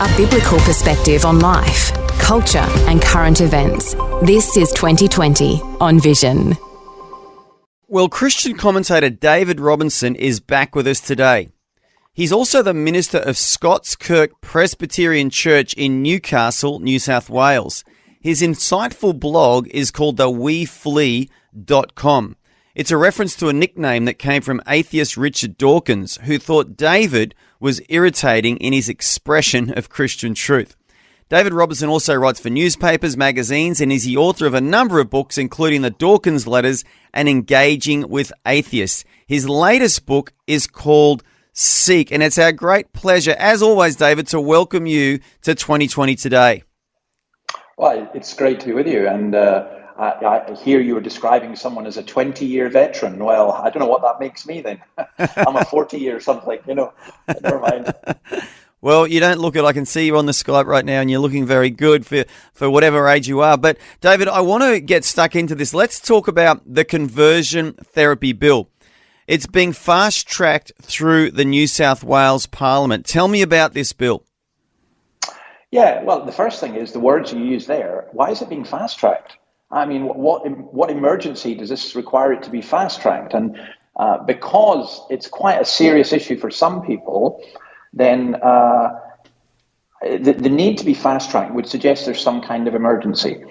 A biblical perspective on life, culture and current events. This is 2020 on Vision. Well, Christian commentator David Robertson is back with us today. He's also the minister of Scots Kirk Presbyterian Church in Newcastle, New South Wales. His insightful blog is called theweflee.com. It's a reference to a nickname that came from atheist Richard Dawkins, who thought David was irritating in his expression of Christian truth. David Robertson also writes for newspapers, magazines, and is the author of a number of books, including the Dawkins Letters and Engaging with Atheists. His latest book is called Seek, and it's our great pleasure, as always, David, to welcome you to 2020 today. Well, it's great to be with you, and I hear you were describing someone as a 20-year veteran. Well, I don't know what that makes me then. I'm a 40-year something, never mind. Well, you don't look it. I can see you on the Skype right now, and you're looking very good for whatever age you are. But, David, I want to get stuck into this. Let's talk about the conversion therapy bill. It's being fast-tracked through the New South Wales Parliament. Tell me about this bill. Yeah, well, the first thing is the words you use there. Why is it being fast-tracked? I mean, what emergency does this require it to be fast-tracked? And because it's quite a serious issue for some people, then the need to be fast-tracked would suggest there's some kind of emergency.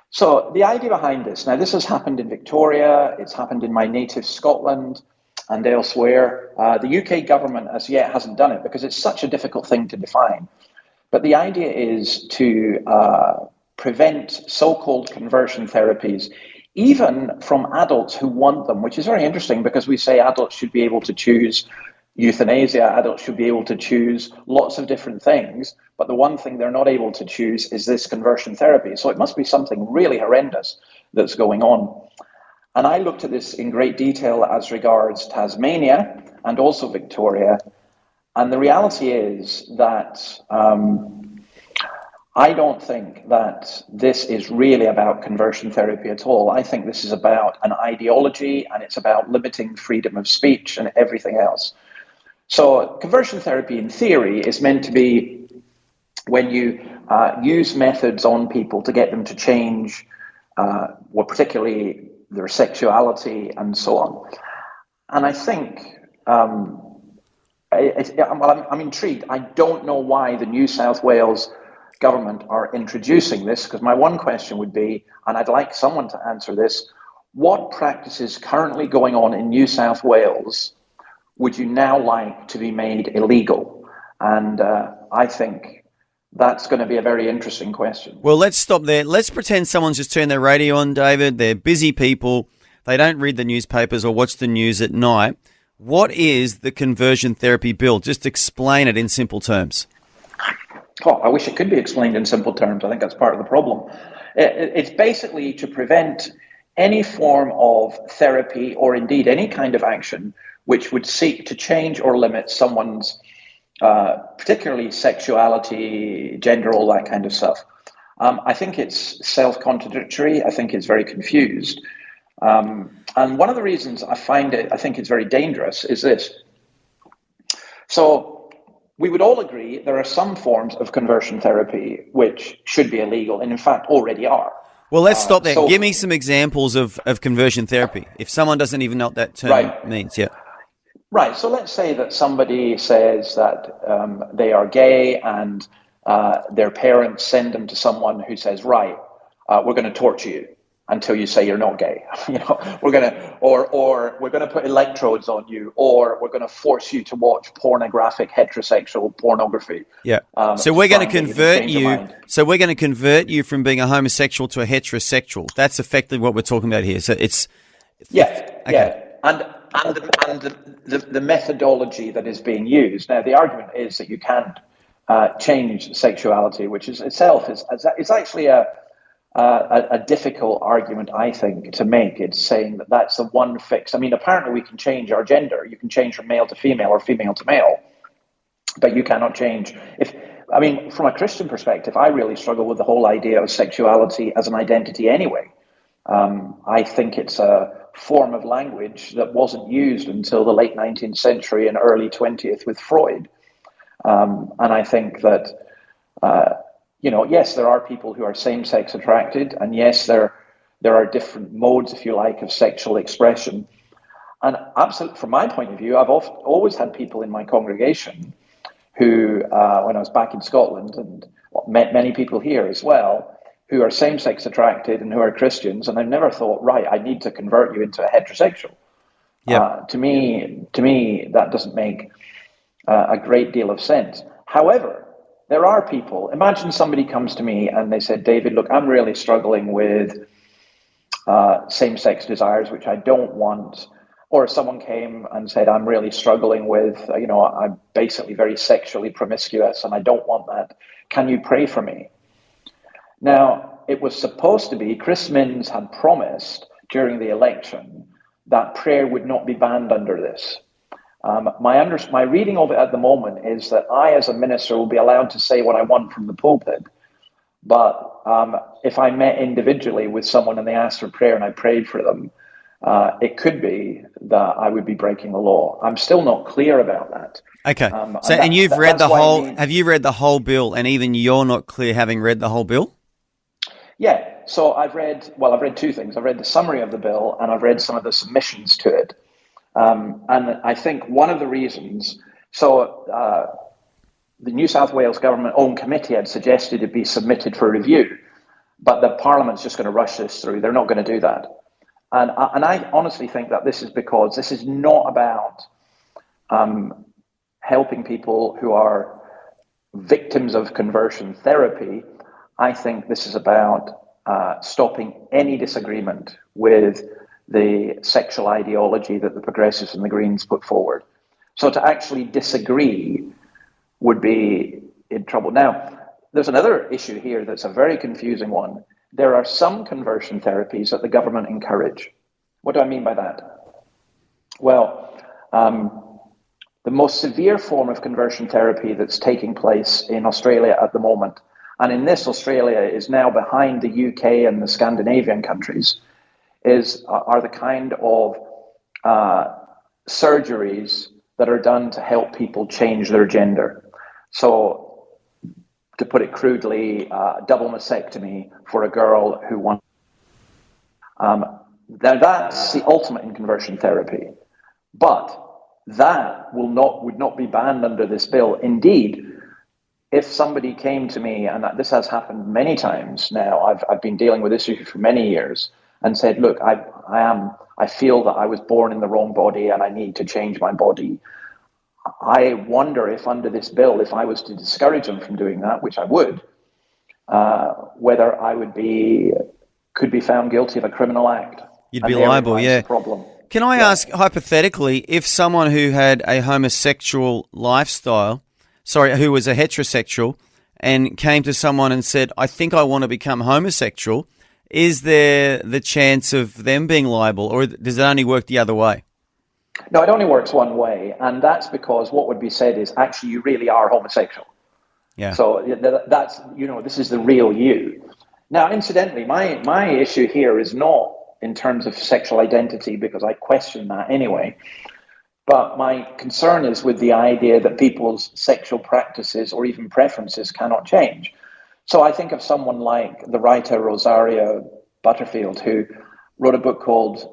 So the idea behind this, now this has happened in Victoria, it's happened in my native Scotland and elsewhere. The UK government as yet hasn't done it because it's such a difficult thing to define. But the idea is to prevent so-called conversion therapies, even from adults who want them, which is very interesting because we say adults should be able to choose euthanasia, adults should be able to choose lots of different things, but the one thing they're not able to choose is this conversion therapy. So it must be something really horrendous that's going on. And I looked at this in great detail as regards Tasmania and also Victoria. And the reality is that I don't think that this is really about conversion therapy at all. I think this is about an ideology, and it's about limiting freedom of speech and everything else. So conversion therapy in theory is meant to be when you use methods on people to get them to change, particularly their sexuality and so on. And I think, I'm intrigued. I don't know why the New South Wales government are introducing this, because my one question would be, and I'd like someone to answer this, what practices currently going on in New South Wales would you now like to be made illegal? And I think that's going to be a very interesting question. Well, let's stop there. Let's pretend someone's just turned their radio on, David. They're busy people. They don't read the newspapers or watch the news at night. What is the conversion therapy bill? Just explain it in simple terms. Oh, I wish it could be explained in simple terms. I think that's part of the problem. It's basically to prevent any form of therapy or indeed any kind of action which would seek to change or limit someone's particularly sexuality, gender, all that kind of stuff. I think it's self-contradictory. I think it's very confused. And one of the reasons I think it's very dangerous is this. So we would all agree there are some forms of conversion therapy which should be illegal and in fact already are. Well, let's stop there. Give me some examples of conversion therapy. If someone doesn't even know what that term means, yeah. Right. So let's say that somebody says that they are gay and their parents send them to someone who says, right, we're going to torture you until you say you're not gay. We're going to put electrodes on you, or we're going to force you to watch pornographic heterosexual pornography. Yeah. So we're going to convert you. So we're going to convert you from being a homosexual to a heterosexual. That's effectively what we're talking about here. So it's And the methodology that is being used. Now, the argument is that you can't change sexuality, which is itself is actually a difficult argument, I think, to make. It's saying that that's the one fix. I mean, apparently we can change our gender. You can change from male to female or female to male, but you cannot change. From a Christian perspective, I really struggle with the whole idea of sexuality as an identity anyway. I think it's a form of language that wasn't used until the late 19th century and early 20th with Freud. And I think that Yes, there are people who are same-sex attracted, and yes, there are different modes, if you like, of sexual expression. And absolutely, from my point of view, I've always had people in my congregation who, when I was back in Scotland, and met many people here as well, who are same-sex attracted and who are Christians, and I've never thought, right, I need to convert you into a heterosexual. Yep. To me, that doesn't make a great deal of sense. However, there are people. Imagine somebody comes to me and they said, "David, look, I'm really struggling with same-sex desires, which I don't want." Or someone came and said, "I'm really struggling with, I'm basically very sexually promiscuous and I don't want that. Can you pray for me?" Now, it was supposed to be, Chris Minns had promised during the election that prayer would not be banned under this. My reading of it at the moment is that I, as a minister, will be allowed to say what I want from the pulpit. But if I met individually with someone and they asked for prayer and I prayed for them, it could be that I would be breaking the law. I'm still not clear about that. Okay. And you've read the whole. Have you read the whole bill? And even you're not clear, having read the whole bill. Yeah. So I've read two things. I've read the summary of the bill and I've read some of the submissions to it. And I think one of the reasons, the New South Wales government own committee had suggested it be submitted for review, but the Parliament's just going to rush this through. They're not going to do that. And I honestly think that this is because this is not about helping people who are victims of conversion therapy. I think this is about stopping any disagreement with the sexual ideology that the Progressives and the Greens put forward. So to actually disagree would be in trouble. Now, there's another issue here that's a very confusing one. There are some conversion therapies that the government encourage. What do I mean by that? Well, the most severe form of conversion therapy that's taking place in Australia at the moment, and in this, Australia is now behind the UK and the Scandinavian countries, are the kind of surgeries that are done to help people change their gender. So, to put it crudely, double mastectomy for a girl who wants. Now that's the ultimate in conversion therapy, but that would not be banned under this bill. Indeed, if somebody came to me, and this has happened many times now, I've been dealing with this issue for many years, and said, "Look, I feel that I was born in the wrong body and I need to change my body." I wonder if under this bill, if I was to discourage them from doing that, which I would, whether I could be found guilty of a criminal act. You'd be liable, yeah. Problem. Can I ask, hypothetically, if someone who had a homosexual lifestyle, who was a heterosexual, and came to someone and said, "I think I want to become homosexual," is there the chance of them being liable, or does it only work the other way? No, it only works one way, and that's because what would be said is, actually, you really are homosexual. Yeah. So that's, this is the real you. Now, incidentally, my issue here is not in terms of sexual identity, because I question that anyway. But my concern is with the idea that people's sexual practices or even preferences cannot change. So I think of someone like the writer Rosaria Butterfield, who wrote a book called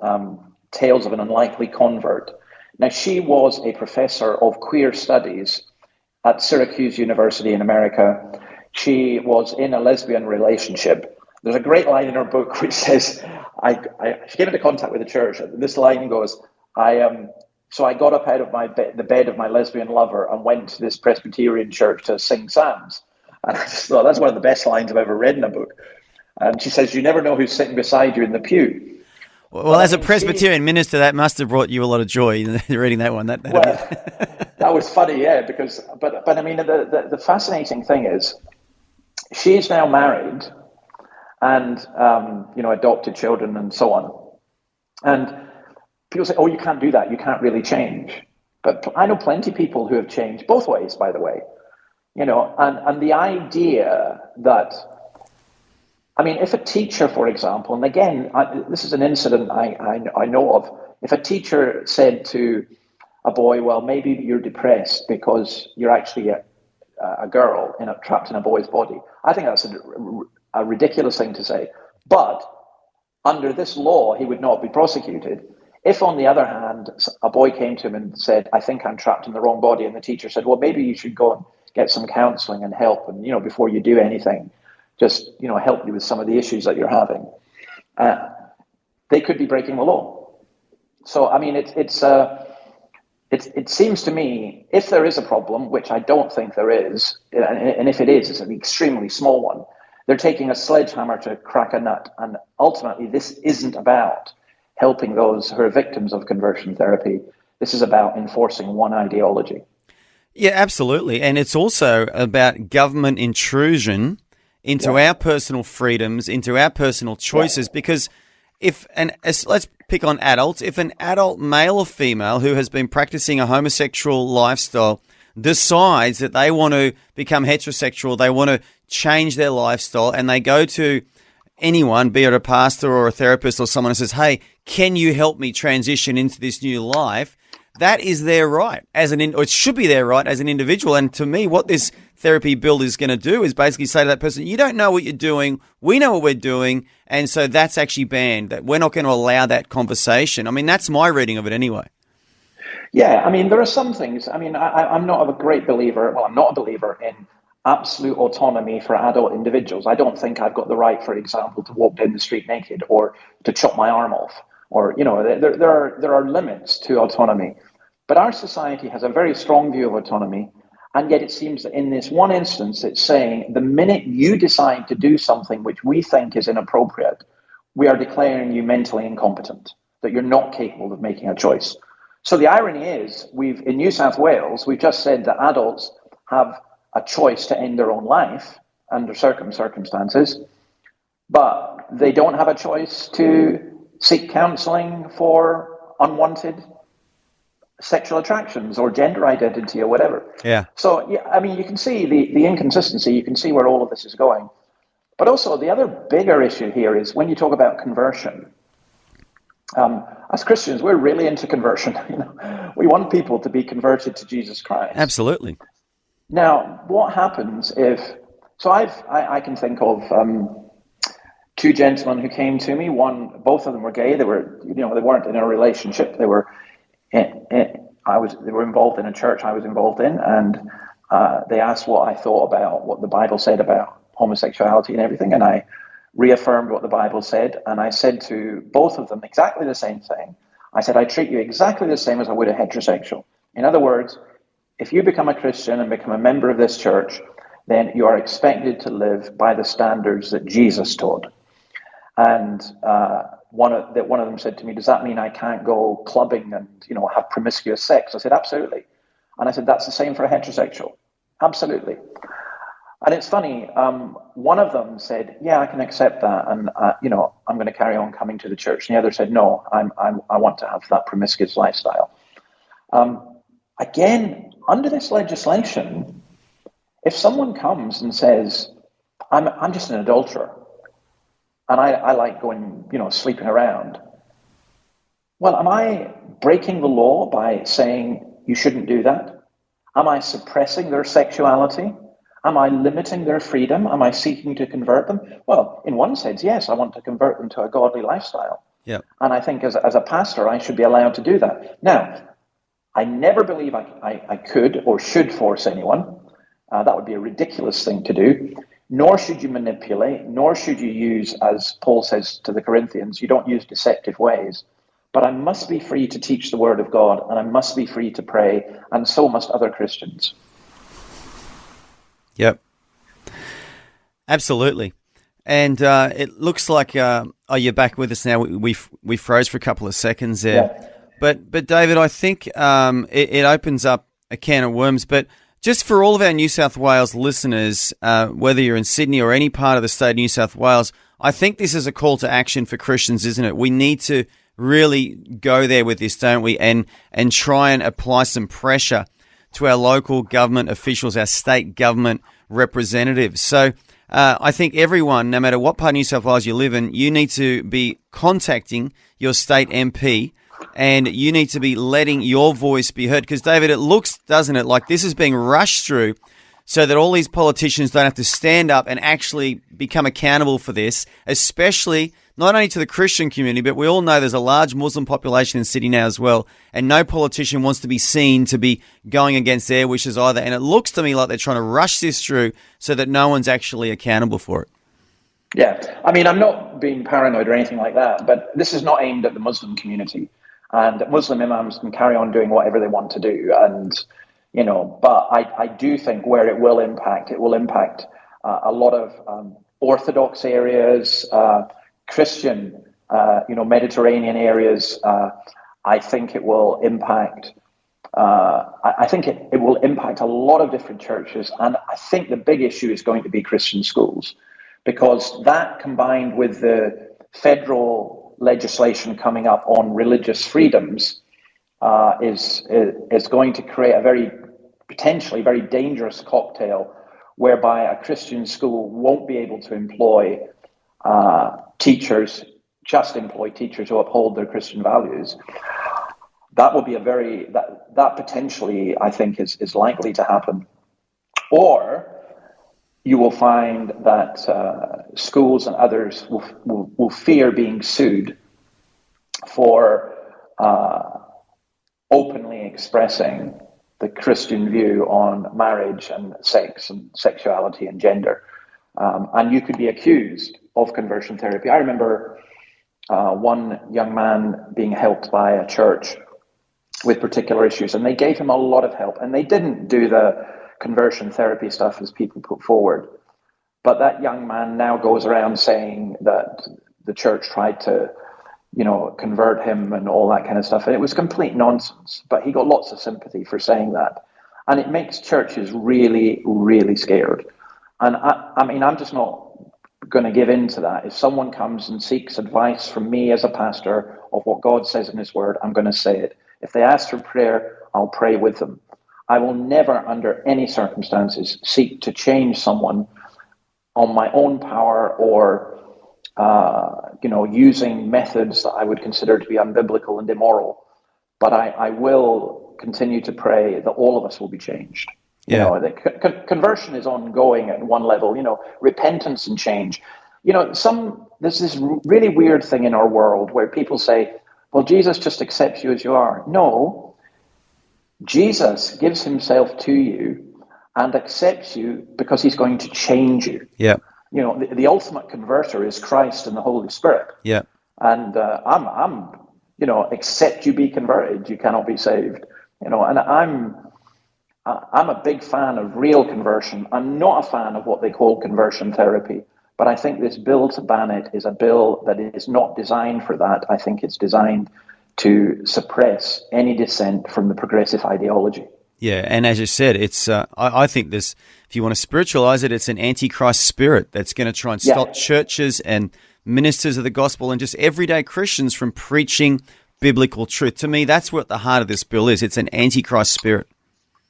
Tales of an Unlikely Convert. Now, she was a professor of queer studies at Syracuse University in America. She was in a lesbian relationship. There's a great line in her book which says, she came into contact with the church. This line goes, so I got up out of the bed of my lesbian lover and went to this Presbyterian church to sing psalms. And I just thought, that's one of the best lines I've ever read in a book. And she says, "You never know who's sitting beside you in the pew." Well, as a Presbyterian minister, that must have brought you a lot of joy reading that one. That was funny, yeah. But I mean, the fascinating thing is, she's now married, and adopted children and so on. And people say, "Oh, you can't do that. You can't really change." But I know plenty of people who have changed both ways, by the way. And the idea that, I mean, if a teacher, for example, and again, this is an incident I know of, if a teacher said to a boy, "Well, maybe you're depressed because you're actually a girl trapped in a boy's body. I think that's a ridiculous thing to say. But under this law, he would not be prosecuted. If, on the other hand, a boy came to him and said, I think I'm trapped in the wrong body, and the teacher said, well, maybe you should go and get some counseling and help, and, before you do anything, just, help you with some of the issues that you're having, they could be breaking the law. So, I mean, it seems to me, if there is a problem, which I don't think there is, and if it is, it's an extremely small one, they're taking a sledgehammer to crack a nut. And ultimately, this isn't about helping those who are victims of conversion therapy. This is about enforcing one ideology. Yeah, absolutely. And it's also about government intrusion into our personal freedoms, into our personal choices, because let's pick on adults. If an adult, male or female, who has been practicing a homosexual lifestyle decides that they want to become heterosexual, they want to change their lifestyle, and they go to anyone, be it a pastor or a therapist or someone, who says, hey, can you help me transition into this new life? That is their right, or it should be their right as an individual. And to me, what this therapy bill is going to do is basically say to that person, you don't know what you're doing, we know what we're doing, and so that's actually banned, that we're not going to allow that conversation. I mean, that's my reading of it anyway. Yeah, I mean, there are some things. I mean, I'm not a great believer, I'm not a believer in absolute autonomy for adult individuals. I don't think I've got the right, for example, to walk down the street naked or to chop my arm off, or, there are limits to autonomy. But our society has a very strong view of autonomy, and yet it seems that in this one instance, it's saying the minute you decide to do something which we think is inappropriate, we are declaring you mentally incompetent, that you're not capable of making a choice. So the irony is, in New South Wales, we've just said that adults have a choice to end their own life under certain circumstances, but they don't have a choice to seek counselling for unwanted sexual attractions or gender identity or whatever. Yeah. So, yeah, I mean, you can see the inconsistency. You can see where all of this is going. But also, the other bigger issue here is when you talk about conversion. As Christians, we're really into conversion. We want people to be converted to Jesus Christ. Absolutely. Now, what happens if? So I can think of two gentlemen who came to me. Both of them were gay. They were, they weren't in a relationship. They were involved in a church I was involved in, and they asked what I thought about what the Bible said about homosexuality and everything, and I reaffirmed what the Bible said, and I said to both of them exactly the same thing. I said, I treat you exactly the same as I would a heterosexual. In other words, if you become a Christian and become a member of this church, then you are expected to live by the standards that Jesus taught. And one of them said to me, does that mean I can't go clubbing and have promiscuous sex? I said, absolutely. And I said, that's the same for a heterosexual. Absolutely. And it's funny, one of them said, yeah, I can accept that, and I'm going to carry on coming to the church. And the other said, no, I want to have that promiscuous lifestyle. Again, under this legislation, if someone comes and says, I'm just an adulterer, and I like going, sleeping around, well, am I breaking the law by saying you shouldn't do that? Am I suppressing their sexuality? Am I limiting their freedom? Am I seeking to convert them? Well, in one sense, yes, I want to convert them to a godly lifestyle. Yeah. And I think as a pastor, I should be allowed to do that. Now, I never believe I could or should force anyone. That would be a ridiculous thing to do. Nor should you manipulate, nor should you use, as Paul says to the Corinthians, you don't use deceptive ways. But I must be free to teach the word of God, and I must be free to pray, and so must other Christians. Yep. Absolutely. And it looks like, you're back with us now. We froze for a couple of seconds there. Yeah. But David, I think it opens up a can of worms. But just for all of our New South Wales listeners, whether you're in Sydney or any part of the state of New South Wales, I think this is a call to action for Christians, isn't it? We need to really go there with this, don't we? And try and apply some pressure to our local government officials, our state government representatives. So I think everyone, no matter what part of New South Wales you live in, you need to be contacting your state MP, and you need to be letting your voice be heard. Because, David, it looks, doesn't it, like this is being rushed through so that all these politicians don't have to stand up and actually become accountable for this, especially not only to the Christian community, but we all know there's a large Muslim population in Sydney now as well, and no politician wants to be seen to be going against their wishes either. And it looks to me like they're trying to rush this through so that no one's actually accountable for it. Yeah, I mean, I'm not being paranoid or anything like that, but this is not aimed at the Muslim community. And Muslim imams can carry on doing whatever they want to do. And, but I do think where it will impact a lot of Orthodox areas, Christian, Mediterranean areas. I think it will impact. I think it will impact a lot of different churches, and I think the big issue is going to be Christian schools, because that, combined with the federal legislation coming up on religious freedoms, is going to create a potentially very dangerous cocktail, whereby a Christian school won't be able to employ teachers who uphold their Christian values. That will be that potentially, I think, is likely to happen. Or you will find that schools and others will fear being sued for openly expressing the Christian view on marriage and sex and sexuality and gender. And you could be accused of conversion therapy. I remember one young man being helped by a church with particular issues, and they gave him a lot of help, and they didn't do the conversion therapy stuff as people put forward. But that young man now goes around saying that the church tried to, convert him and all that kind of stuff. And it was complete nonsense, but he got lots of sympathy for saying that. And it makes churches really, really scared. And I mean, I'm just not going to give in to that. If someone comes and seeks advice from me as a pastor of what God says in his word, I'm going to say it. If they ask for prayer, I'll pray with them. I will never, under any circumstances, seek to change someone on my own power or, using methods that I would consider to be unbiblical and immoral. But I will continue to pray that all of us will be changed. Yeah. Conversion is ongoing at one level, repentance and change. There's this really weird thing in our world where people say, well, Jesus just accepts you as you are. No, Jesus gives himself to you and accepts you because he's going to change you. Yeah. The ultimate converter is Christ and the Holy Spirit. Yeah. And I'm except you be converted, you cannot be saved. And I'm a big fan of real conversion. I'm not a fan of what they call conversion therapy, but I think this bill to ban it is a bill that is not designed for that. I think it's designed to suppress any dissent from the progressive ideology. Yeah, and as you said, it's. I think this. If you want to spiritualize it, it's an antichrist spirit that's going to try and stop churches and ministers of the gospel and just everyday Christians from preaching biblical truth. To me, that's what the heart of this bill is. It's an antichrist spirit.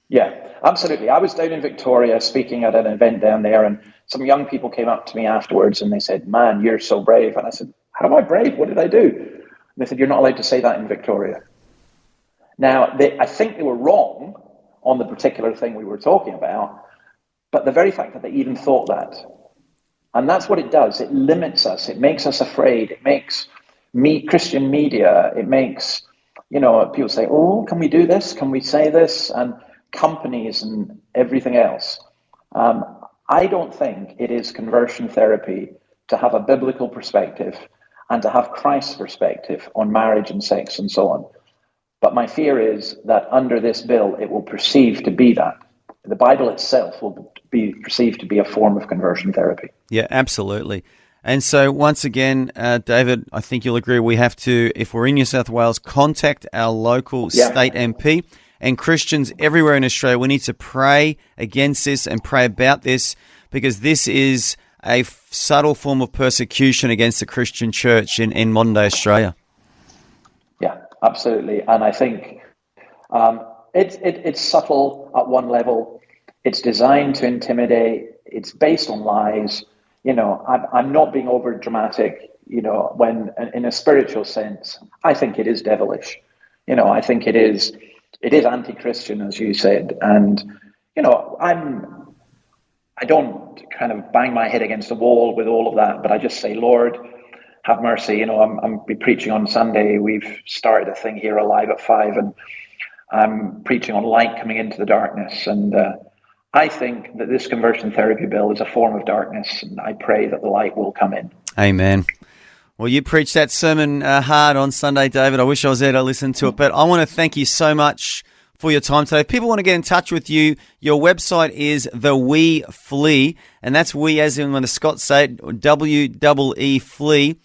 Yeah, absolutely. I was down in Victoria speaking at an event down there, and some young people came up to me afterwards and they said, "Man, you're so brave." And I said, "How am I brave? What did I do?" And they said, "You're not allowed to say that in Victoria." Now, I think they were wrong on the particular thing we were talking about, but the very fact that they even thought that, and that's what it does, it limits us, it makes us afraid, it makes Christian media, it makes, people say, oh, can we do this? Can we say this? And companies and everything else. I don't think it is conversion therapy to have a biblical perspective and to have Christ's perspective on marriage and sex and so on. But my fear is that under this bill, it will perceive to be that. The Bible itself will be perceived to be a form of conversion therapy. Yeah, absolutely. And so once again, David, I think you'll agree we have to, if we're in New South Wales, contact our local state MP. And Christians everywhere in Australia, we need to pray against this and pray about this, because this is a subtle form of persecution against the Christian church in modern-day Australia. Yeah, absolutely. And I think it's subtle at one level. It's designed to intimidate. It's based on lies. I'm not being over dramatic, when in a spiritual sense, I think it is devilish. I think it is anti-Christian, as you said. And, I don't kind of bang my head against the wall with all of that, but I just say, Lord, have mercy. I'm be preaching on Sunday. We've started a thing here, Alive at 5, and I'm preaching on light coming into the darkness. And I think that this conversion therapy bill is a form of darkness, and I pray that the light will come in. Amen. Well, you preached that sermon hard on Sunday, David. I wish I was there to listen to it, but I want to thank you so much for your time today. If people want to get in touch with you, your website is The We Flee, and that's we as in when the Scots say it, WEEFlee.com.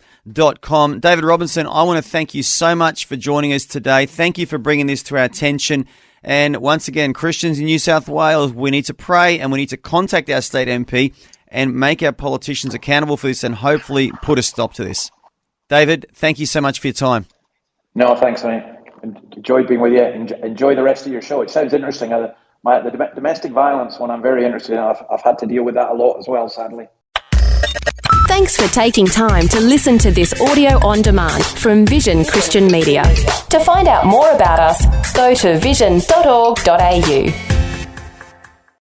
David Robertson, I want to thank you so much for joining us today. Thank you for bringing this to our attention. And once again, Christians in New South Wales, we need to pray and we need to contact our state MP and make our politicians accountable for this and hopefully put a stop to this. David, thank you so much for your time. No, thanks, mate. Enjoyed being with you. Enjoy the rest of your show. It sounds interesting. The domestic violence one I'm very interested in. I've had to deal with that a lot as well, sadly. Thanks for taking time to listen to this audio on demand from Vision Christian Media. To find out more about us, go to vision.org.au.